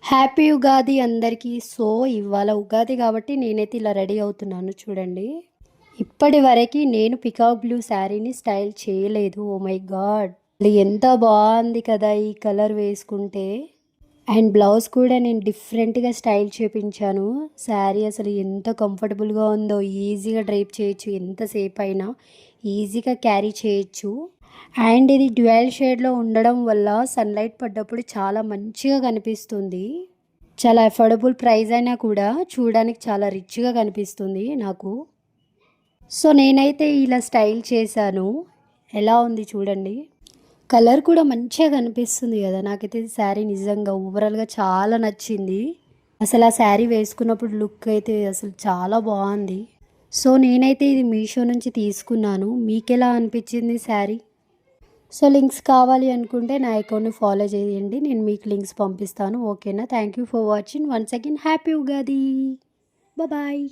Happy Ugadi అందరికీ. So ఇవాళ ఉగాది కాబట్టి నేనైతే ఇలా రెడీ అవుతున్నాను చూడండి. ఇప్పటి వరకు నేను పికాక్ బ్లూ శారీని స్టైల్ చేయలేదు. ఓ మై గాడ్, ఎంత బాగుంది కదా ఈ కలర్ వేసుకుంటే. అండ్ బ్లౌజ్ కూడా నేను డిఫరెంట్గా స్టైల్ చేపించాను. శారీ అసలు ఎంత కంఫర్టబుల్గా ఉందో, ఈజీగా డ్రైప్ చేయొచ్చు, ఎంతసేపు అయినా ఈజీగా క్యారీ చేయొచ్చు. అండ్ ఇది డ్యూయల్ షేడ్లో ఉండడం వల్ల సన్లైట్ పడ్డప్పుడు చాలా మంచిగా కనిపిస్తుంది. చాలా అఫోర్డబుల్ ప్రైస్ అయినా కూడా చూడడానికి చాలా రిచ్గా కనిపిస్తుంది నాకు. సో నేనైతే ఇలా స్టైల్ చేశాను. ఎలా ఉంది చూడండి. కలర్ కూడా మంచిగా కనిపిస్తుంది కదా. నాకైతే ఈ శారీ నిజంగా ఓవరాల్గా చాలా నచ్చింది. అసలు ఆ శారీ వేసుకున్నప్పుడు లుక్ అయితే అసలు చాలా బాగుంది. సో నేనైతే ఇది మీషో నుంచి తీసుకున్నాను. మీకు ఎలా అనిపించింది శారీ? సో లింక్స్ కావాలి అనుకుంటే నా అకౌంట్ని ఫాలో చేయండి, నేను మీకు లింక్స్ పంపిస్తాను. ఓకేనా? Thank you for watching. Once again happy Ugadi. Bye.